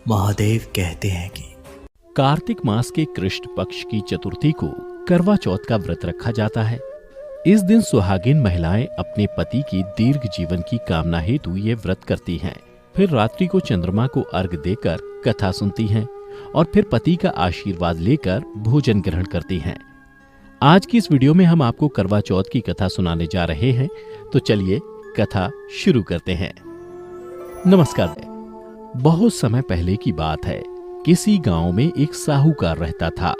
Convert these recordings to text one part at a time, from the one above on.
महादेव कहते हैं कि कार्तिक मास के कृष्ण पक्ष की चतुर्थी को करवा चौथ का व्रत रखा जाता है। इस दिन सुहागिन महिलाएं अपने पति की दीर्घ जीवन की कामना हेतु ये व्रत करती हैं। फिर रात्रि को चंद्रमा को अर्घ देकर कथा सुनती हैं और फिर पति का आशीर्वाद लेकर भोजन ग्रहण करती हैं। आज की इस वीडियो में हम आपको करवा चौथ की कथा सुनाने जा रहे हैं, तो चलिए कथा शुरू करते हैं। नमस्कार। बहुत समय पहले की बात है। किसी गांव में एक साहूकार रहता था।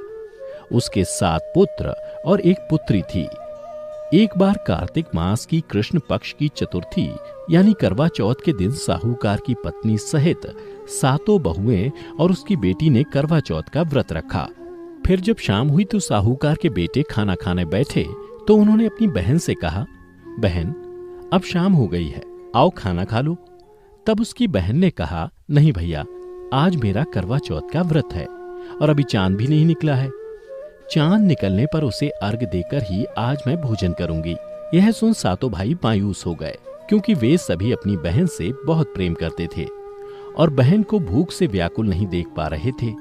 उसके 7 पुत्र और एक पुत्री थी। एक बार कार्तिक मास की कृष्ण पक्ष की चतुर्थी यानी करवा चौथ के दिन साहूकार की पत्नी सहित 7 बहुएं और उसकी बेटी ने करवा चौथ का व्रत रखा। फिर जब शाम हुई तो साहूकार के बेटे खाना खाने बैठे तो उन्होंने अपनी बहन से कहा, बहन अब शाम हो गई है, आओ खाना खा लो। तब उसकी बहन ने कहा, नहीं भैया, आज मेरा करवा चौथ का व्रत है और अभी चांद भी नहीं निकला है। चांद निकलने पर उसे अर्घ देकर ही आज मैं भोजन करूंगी। यह सुन 7 भाई मायूस हो गए, क्योंकि वे सभी अपनी बहन से बहुत प्रेम करते थे और बहन को भूख से व्याकुल नहीं देख पा रहे थे।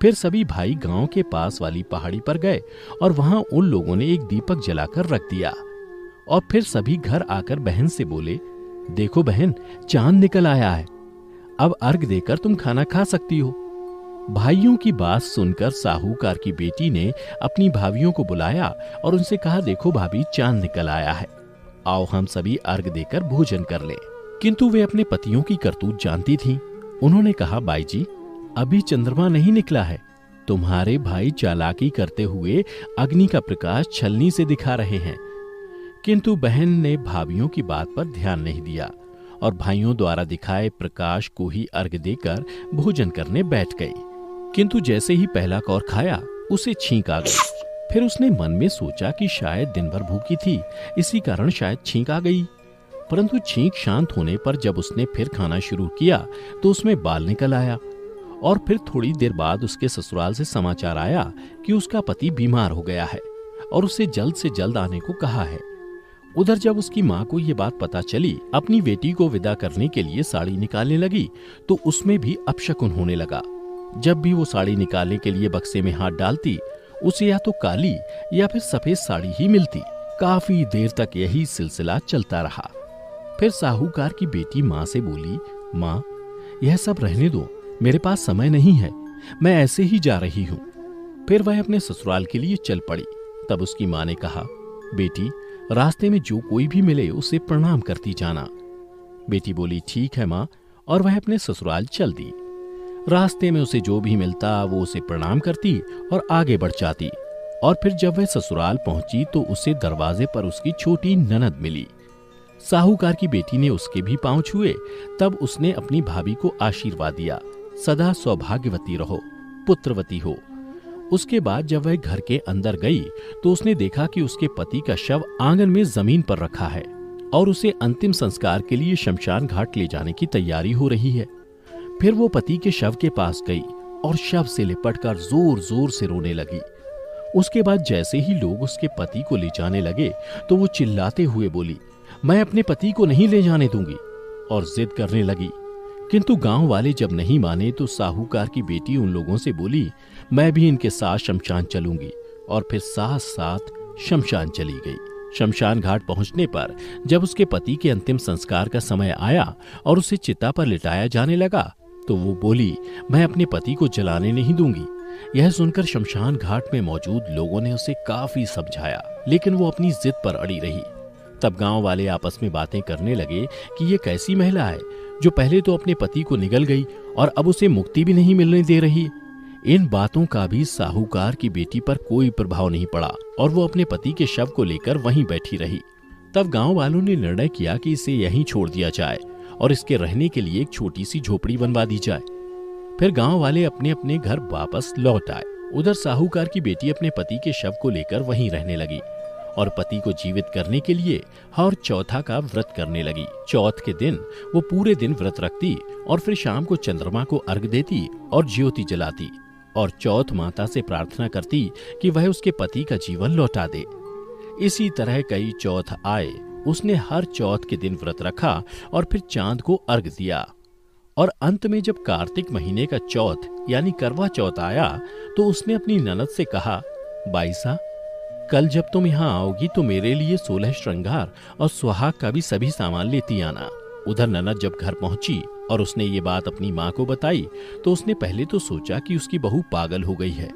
फिर सभी भाई गांव के पास वाली पहाड़ी पर गए और वहां उन लोगों ने एक दीपक जलाकर रख दिया और फिर सभी घर आकर बहन से बोले, देखो बहन, चांद निकल आया है, अब अर्घ देकर तुम खाना खा सकती हो। भाइयों की बात सुनकर साहूकार की बेटी ने अपनी भाभियों को बुलाया और उनसे कहा, देखो भाभी, चांद निकल आया है, आओ हम सभी अर्घ देकर भोजन कर लें। किंतु वे अपने पतियों की करतूत जानती थीं। उन्होंने कहा, बाई जी, अभी चंद्रमा नहीं निकला है, तुम्हारे भाई चालाकी करते हुए अग्नि का प्रकाश छलनी से दिखा रहे हैं। किंतु बहन ने भाभियों की बात पर ध्यान नहीं दिया और भाइयों द्वारा दिखाए प्रकाश को ही अर्घ देकर भोजन करने बैठ गई। किंतु जैसे ही पहला कौर खाया, उसे छींक आ गई। फिर उसने मन में सोचा कि शायद दिन भर भूखी थी, इसी कारण शायद छींक आ गई। परंतु छींक शांत होने पर जब उसने फिर खाना शुरू किया तो उसमें बाल निकल आया और फिर थोड़ी देर बाद उसके ससुराल से समाचार आया कि उसका पति बीमार हो गया है और उसे जल्द से जल्द आने को कहा है। उधर जब उसकी माँ को ये बात पता चली, अपनी बेटी को विदा करने के लिए साड़ी निकालने लगी तो उसमें भी अपशकुन होने लगा। जब भी वो साड़ी निकालने के लिए बक्से में हाथ डालती, उसे या तो काली या फिर सफेद साड़ी ही मिलती। काफी देर तक यही सिलसिला चलता रहा। फिर साहूकार की बेटी माँ से बोली, माँ, यह सब रहने दो, मेरे पास समय नहीं है, मैं ऐसे ही जा रही हूँ। फिर वह अपने ससुराल के लिए चल पड़ी। तब उसकी माँ ने कहा, बेटी, रास्ते में जो कोई भी मिले उसे प्रणाम करती जाना। बेटी बोली, ठीक है माँ, और वह अपने ससुराल चल दी। रास्ते में उसे जो भी मिलता वो उसे प्रणाम करती और आगे बढ़ जाती। और फिर जब वह ससुराल पहुंची तो उसे दरवाजे पर उसकी छोटी ननद मिली। साहूकार की बेटी ने उसके भी पांव छुए। तब उसने अपनी भाभी को आशीर्वाद दिया, सदा सौभाग्यवती रहो, पुत्रवती हो। उसके बाद जब वह घर के अंदर गई तो उसने देखा कि उसके पति का शव आंगन में जमीन पर रखा है और उसे अंतिम संस्कार के लिए शमशान घाट ले जाने की तैयारी हो रही है। फिर वो पति के शव के पास गई और शव से लिपटकर जोर जोर से रोने लगी। उसके बाद जैसे ही लोग उसके पति को ले जाने लगे तो वो चिल्लाते हुए बोली, मैं अपने पति को नहीं ले जाने दूंगी, और जिद करने लगी। किंतु गांव वाले जब नहीं माने तो साहूकार की बेटी उन लोगों से बोली, मैं भी इनके साथ शमशान चलूंगी, और फिर साथ साथ शमशान चली गई। शमशान घाट पहुंचने पर जब उसके पति के अंतिम संस्कार का समय आया और उसे चिता पर लिटाया जाने लगा तो वो बोली, मैं अपने पति को जलाने नहीं दूंगी। यह सुनकर शमशान घाट में मौजूद लोगों ने उसे काफी समझाया, लेकिन वो अपनी जिद पर अड़ी रही। तब गांव वाले आपस में बातें करने लगे कि ये कैसी महिला है जो पहले तो अपने पति को निगल गई और अब उसे मुक्ति भी नहीं मिलने दे रही। इन बातों का भी साहूकार की बेटी पर कोई प्रभाव नहीं पड़ा और वो अपने पति के शव को लेकर वहीं बैठी रही। तब गांव वालों ने निर्णय किया कि इसे यहीं छोड़ दिया जाए और इसके रहने के लिए एक छोटी सी झोपड़ी बनवा दी जाए। फिर गांव वाले अपने अपने घर वापस लौट आए। उधर साहूकार की बेटी अपने पति के शव को लेकर वहीं रहने लगी और पति को जीवित करने के लिए हर चौथा का व्रत करने लगी। चौथ के दिन वो पूरे दिन व्रत रखती और फिर शाम को चंद्रमा को अर्घ देती और ज्योति जलाती और चौथ माता से प्रार्थना करती कि वह उसके पति का जीवन लौटा दे। इसी तरह कई चौथ आए। उसने हर चौथ के दिन व्रत रखा और फिर चांद को अर्घ दिया और अंत में जब कार्तिक महीने का चौथ यानी करवा चौथ आया तो उसने अपनी ननद से कहा, बाईसा, कल जब तुम यहाँ आओगी तो मेरे लिए 16 श्रृंगार और सुहाग का भी सभी सामान लेती आना। उधर ननद जब घर पहुंची और उसने ये बात अपनी माँ को बताई तो उसने पहले तो सोचा कि उसकी बहू पागल हो गई है।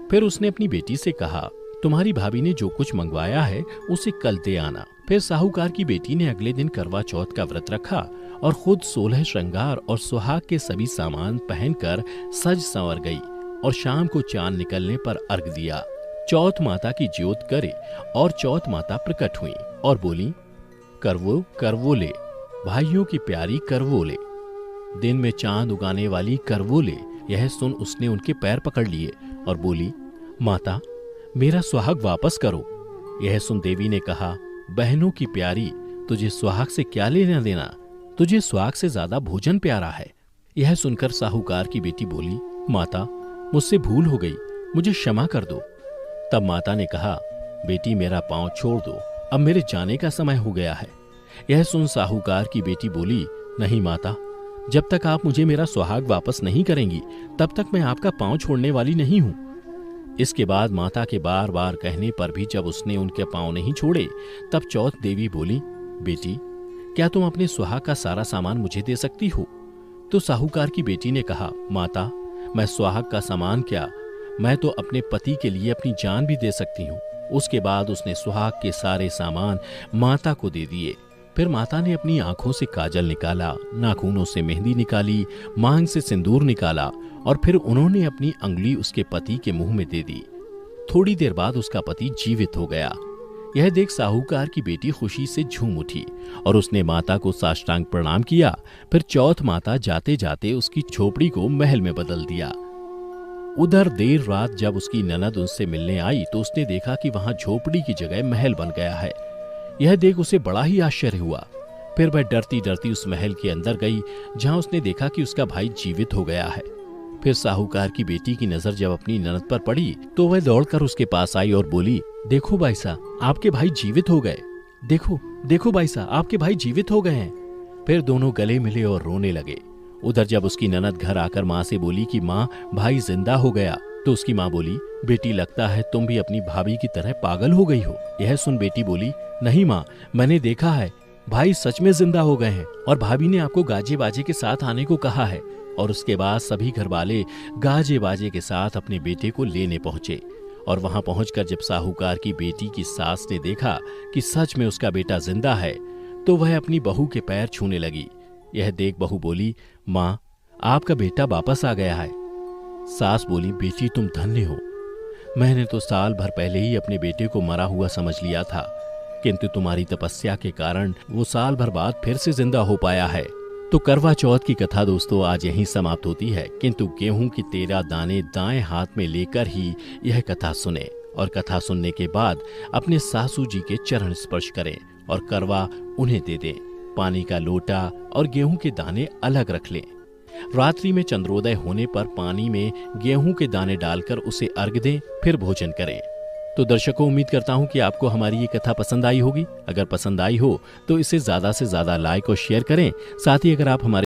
फिर उसने अपनी बेटी से कहा, तुम्हारी भाभी ने जो कुछ मंगवाया है उसे कल दे आना। फिर साहूकार की बेटी ने अगले दिन करवा चौथ का व्रत रखा और खुद 16 श्रृंगार और सुहाग के सभी सामान पहनकर सज संवर गई और शाम को चांद निकलने पर अर्घ दिया। चौथ माता की ज्योत करे और चौथ माता प्रकट हुई और बोली, करवो करवोले, भाइयों की प्यारी करवोले, दिन में चांद उगाने वाली करवोले। यह सुन उसने उनके पैर पकड़ लिए और बोली, माता, मेरा सुहाग वापस करो। यह सुन देवी ने कहा, बहनों की प्यारी, तुझे सुहाग से क्या लेना देना, तुझे सुहाग से ज्यादा भोजन प्यारा है। यह सुनकर साहूकार की बेटी बोली, माता, मुझसे भूल हो गई, मुझे क्षमा कर दो। तब माता ने कहा, बेटी मेरा पांव छोड़ दो, अब मेरे जाने का समय हो गया है। यह सुन साहूकार की बेटी बोली, नहीं माता, जब तक आप मुझे मेरा सुहाग वापस नहीं करेंगी तब तक मैं आपका पांव छोड़ने वाली नहीं हूं। इसके बाद माता के बार बार कहने पर भी जब उसने उनके पांव नहीं छोड़े तब चौथ देवी बोली, बेटी, क्या तुम अपने सुहाग का सारा सामान मुझे दे सकती हो? तो साहूकार की बेटी ने कहा, माता, मैं सुहाग का सामान क्या, मैं तो अपने पति के लिए अपनी जान भी दे सकती हूँ। उसके बाद उसने सुहाग के सारे सामान माता को दे दिए। फिर माता ने अपनी आंखों से काजल निकाला, नाखूनों से मेहंदी निकाली, मांग से सिंदूर निकाला और फिर उन्होंने अपनी अंगुली उसके पति के मुंह में दे दी। थोड़ी देर बाद उसका पति जीवित हो गया। यह देख साहूकार की बेटी खुशी से झूम उठी और उसने माता को साष्टांग प्रणाम किया। फिर चौथ माता जाते जाते उसकी झोपड़ी को महल में बदल दिया। उधर देर रात जब उसकी ननद उससे मिलने आई तो उसने देखा कि वहां झोपड़ी की जगह महल बन गया है। यह देख उसे बड़ा ही आश्चर्य हुआ। फिर वह डरती डरती उस महल के अंदर गई जहां उसने देखा कि उसका भाई जीवित हो गया है। फिर साहूकार की बेटी की नजर जब अपनी ननद पर पड़ी तो वह दौड़कर उसके पास आई और बोली, देखो बाईसा, आपके भाई जीवित हो गए। देखो देखो बाईसा, आपके भाई जीवित हो गए हैं। फिर दोनों गले मिले और रोने लगे। उधर जब उसकी ननद घर आकर माँ से बोली कि माँ, भाई जिंदा हो गया, तो उसकी माँ बोली, बेटी, लगता है तुम भी अपनी भाभी की तरह पागल हो गई हो। यह सुन बेटी बोली, नहीं माँ, मैंने देखा है, भाई सच में जिंदा हो गए हैं और भाभी ने आपको गाजे बाजे के साथ आने को कहा है। और उसके बाद सभी घर वाले गाजे बाजे के साथ अपने बेटे को लेने पहुंचे और वहां पहुंचकर जब साहूकार की बेटी की सास ने देखा कि सच में उसका बेटा जिंदा है तो वह अपनी बहू के पैर छूने लगी। यह देख बहू बोली, माँ, आपका बेटा वापस आ गया है। सास बोली, बेटी, तुम धन्य हो। मैंने तो साल भर पहले ही अपने बेटे को मरा हुआ समझ लिया था, किंतु तुम्हारी तपस्या के कारण वो साल भर बाद फिर से जिंदा हो पाया है। तो करवा चौथ की कथा दोस्तों आज यहीं समाप्त होती है, किंतु गेहूं की 13 दाने दाएं हाथ में लेकर ही यह कथा सुने और कथा सुनने के बाद अपने सासू जी के चरण स्पर्श करें और करवा उन्हें दे दें। पानी का लोटा और गेहूं के दाने अलग रख लें। रात्रि में चंद्रोदय होने पर पानी में गेहूं के दाने डालकर उसे अर्घ दें, फिर भोजन करें। तो दर्शकों, उम्मीद करता हूं कि आपको हमारी ये कथा पसंद आई होगी। अगर पसंद आई हो तो इसे ज्यादा से ज्यादा लाइक और शेयर करें। साथ ही अगर आप हमारे